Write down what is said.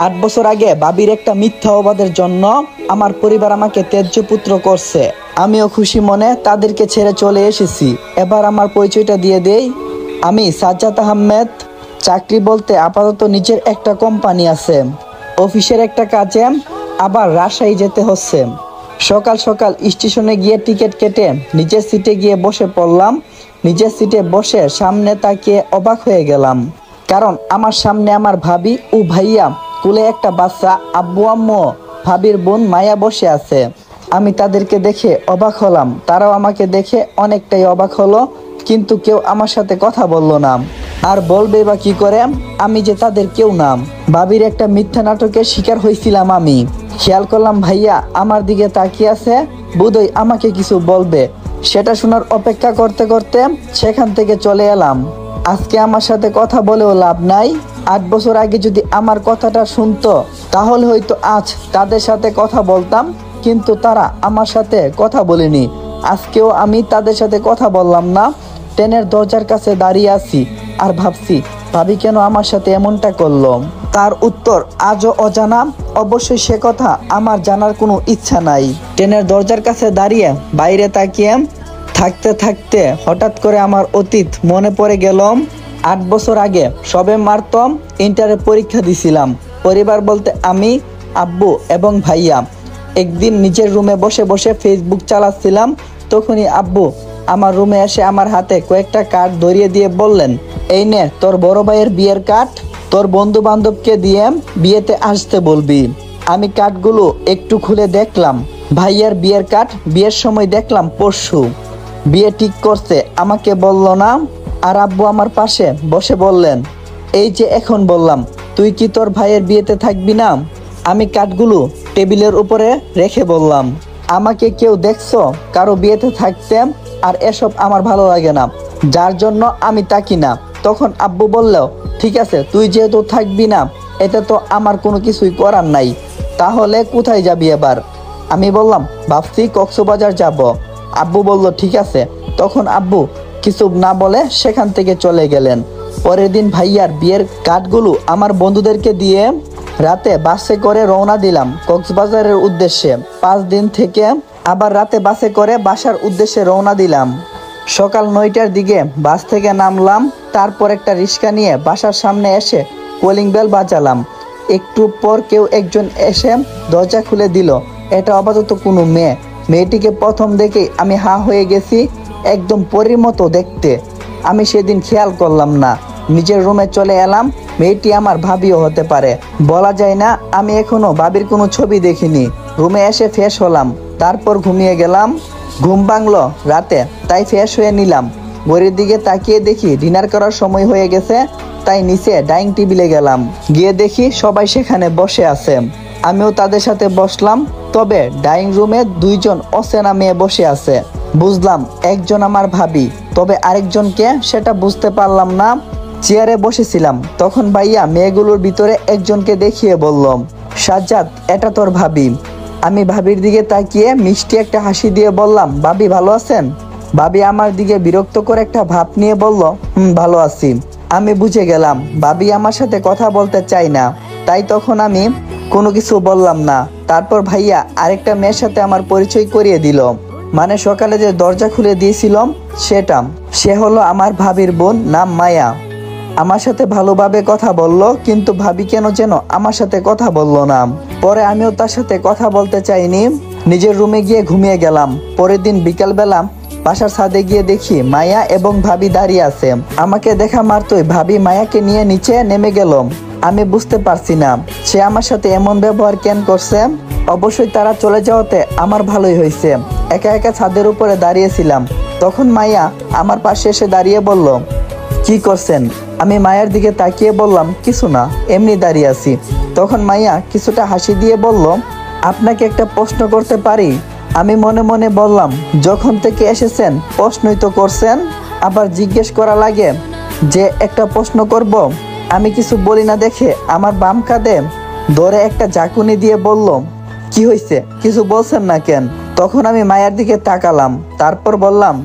8 বছর আগে ভাবির একটা মিথ্যা অবাদের জন্য আমার পরিবার আমাকে ত্যায্য পুত্র করছে। আমিও খুশি মনে তাদেরকে ছেড়ে চলে এসেছি। এবার আমার পরিচয়টা দিয়ে দেই, আমি সাজ্জাদ আহমেদ। চাকরি বলতে আপাতত নিজের একটা কোম্পানি আছে, অফিসের একটা কাজে আবার রাজশাহী যেতে হচ্ছে। সকাল সকাল স্টেশনে গিয়ে টিকিট কেটে নিজের সিটে গিয়ে বসে পড়লাম। নিজের সিটে বসে সামনে তাকিয়ে অবাক হয়ে গেলাম, কারণ আমার সামনে আমার ভাবি ও ভাইয়া, কোলে একটা বাচ্চা, আব্বু আম্মু, ভাবির বোন মায়া বসে আছে। আমি তাদেরকে দেখে অবাক হলাম, তারাও আমাকে দেখে অনেকটাই অবাক হলো, কিন্তু কেউ আমার সাথে কথা বললো না। আর বলবে বা কি করে, আমি যে তাদের কেউ নাম। ভাবির একটা মিথ্যা নাটকের শিকার হয়েছিলাম আমি। খেয়াল করলাম ভাইয়া আমার দিকে তাকিয়ে আছে, বোধহয় আমাকে কিছু বলবে। সেটা শোনার অপেক্ষা করতে করতে সেখান থেকে চলে এলাম। আজকে আমার সাথে কথা বলেও লাভ নাই। 8 বছর আগে যদি আমার কথাটা শুনতো, তাহলে হয়তো আজ তাদের সাথে কথা বলতাম, কিন্তু তারা আমার সাথে কথা বলেনি। আজকেও আমি তাদের সাথে কথা বললাম না। ট্রেনের দরজার কাছে দাঁড়িয়ে আছি আর ভাবছি, ভাবি কেন আমার সাথে এমনটা করলো। তার উত্তর আজও অজানা। অবশ্যই সে কথা আমার জানার কোনো ইচ্ছা নাই। ট্রেনের দরজার কাছে দাঁড়িয়ে বাইরে তাকিয়ে থাকতে থাকতে হঠাৎ করে আমার অতীত মনে পড়ে গেল। 8 বছর আগে সবে মাত্র ইন্টারে পরীক্ষা দিছিলাম। পরিবার বলতে আমি, আব্বু এবং ভাইয়া। একদিন নিজের রুমে বসে বসে ফেসবুক চালাচ্ছিলাম, তখনই আব্বু আমার রুমে এসে আমার হাতে কয়েকটা কার্ড ধরিয়ে দিয়ে বললেন, এই নে তোর বড় ভাইয়ের বিয়ের কার্ড, তোর বন্ধু বান্ধবকে দিয়ে বিয়েতে আসতে বলবি। আমি কার্ডগুলো একটু খুলে দেখলাম, ভাইয়ার বিয়ের কার্ড। বিয়ের সময় দেখলাম পরশু বিয়ে ঠিক করছে, আমাকে বলল না। আর আব্বু আমার পাশে বসে বললেন, এই যে এখন বললাম, তুই কি তোর ভাইয়ের বিয়েতে থাকবি না? আমি কার্ডগুলো টেবিলের উপরে রেখে বললাম, আমাকে কেউ দেখছো কারো বিয়েতে থাকতে? আর এসব আমার ভালো লাগে না, যার জন্য আমি তাকি না। তখন আব্বু বলল, ঠিক আছে, তুই যেহেতু থাকবি না, এতে তো আমার কোনো কিছুই করার নাই। তাহলে কোথায় যাবি এবার? আমি বললাম, ভাবছি কক্সবাজার যাব। আব্বু বলল, ঠিক আছে। তখন আব্বু কিছু না বলে সেখান থেকে চলে গেলেন। পরের দিন ভাইয়ার বিয়ের কার্ডগুলো আমার বন্ধুদেরকে দিয়ে রাতে বাসে করে রওনা দিলাম কক্সবাজারের উদ্দেশ্যে। 5 দিন থেকে আবার রাতে বাসে করে বাসার উদ্দেশ্যে রওনা দিলাম। সকাল 9টার দিকে বাস থেকে নামলাম। তারপর একটা রিক্সা নিয়ে বাসার সামনে এসে কলিং বেল বাজালাম। একটু পর কেউ একজন এসে দরজা খুলে দিল। এটা আপাতত কোনো মেয়ে। মেয়েটিকে প্রথম দেখেই আমি হা হয়ে গেছি, একদম পরীর মতো দেখতে। আমি সেদিন খেয়াল করলাম না, নিজের রুমে চলে এলাম। মেয়েটি আমার ভাবিও হতে পারে, বলা যায় না। আমি এখনো ভাবির কোনো ছবি দেখিনি। রুমে এসে ফ্রেশ হলাম, তারপর ঘুমিয়ে গেলাম। ঘুম ভাঙলো রাতে, তাই ফ্রেশ হয়ে নিলাম। ঘড়ির দিকে তাকিয়ে দেখি ডিনার করার সময় হয়ে গেছে, তাই নিচে ডাইনিং টেবিলে গেলাম। গিয়ে দেখি সবাই সেখানে বসে আছে। আমিও তাদের সাথে বসলাম, তবে ডাইনিং রুমে 2 জন অচেনা মেয়ে বসে আছে। বুঝলাম একজন আমার ভাবি, তবে আরেকজনকে সেটা বুঝতে পারলাম না। চেয়ারে বসেছিলাম, তখন ভাইয়া মেয়েগুলোর ভিতরে একজনকে দেখিয়ে বলল, সাজ্জাদ, এটা তোর ভাবি। আমি ভাবির দিকে তাকিয়ে মিষ্টি একটা হাসি দিয়ে বললাম, ভাবি ভালো আছেন? ভাবি আমার দিকে বিরক্ত করে একটা ভাব নিয়ে বলল, ভালো আছি। আমি বুঝে গেলাম ভাবি আমার সাথে কথা বলতে চাই না, তাই তখন আমি কোনো কিছু বললাম না। তারপর ভাইয়া আরেকটা মেয়ের সাথে আমার পরিচয় করিয়ে দিল, মানে সকালে যে দরজা খুলে দিয়েছিলাম সেটা। সে হলো আমার ভাবির বোন, নাম মায়া। আমার সাথে ভালোভাবে কথা বলল, কিন্তু ভাবি কেন যেন আমার সাথে কথা বলল না। পরে আমিও তার সাথে কথা বলতে চাইনি, নিজের রুমে গিয়ে ঘুমিয়ে গেলাম। পরের দিন বিকালবেলা বাসার ছাদে গিয়ে দেখি মায়া এবং ভাবি দাঁড়িয়ে আছে। আমাকে দেখা মাত্রই ভাবি মায়াকে নিয়ে নিচে নেমে গেল। আমি বুঝতে পারছি না সে আমার সাথে এমন ব্যবহার কেন করছে। অবশ্যই তারা চলে যাওয়াতে আমার ভালোই হয়েছে। একা একা ছাদের উপরে দাঁড়িয়েছিলাম, তখন মায়া আমার পাশে এসে দাঁড়িয়ে বলল, কি করছেন? আমি মায়ের দিকে তাকিয়ে বললাম, কিছু না, এমনি দাঁড়িয়ে আছি। তখন মাইয়া কিছুটা হাসি দিয়ে বলল, আপনাকে একটা প্রশ্ন করতে পারি? আমি মনে মনে বললাম, যখন থেকে এসেছেন প্রশ্নই তো করছেন, আবার জিজ্ঞেস করা লাগে যে একটা প্রশ্ন করব? আমি কিছু বলি না দেখে আমার বাম কাঁধে ধরে একটা ঝাঁকুনি দিয়ে বলল, কি হয়েছে, কিছু বলছেন না কেন? তখন আমি মায়ের দিকে তাকালাম, তারপর বললাম,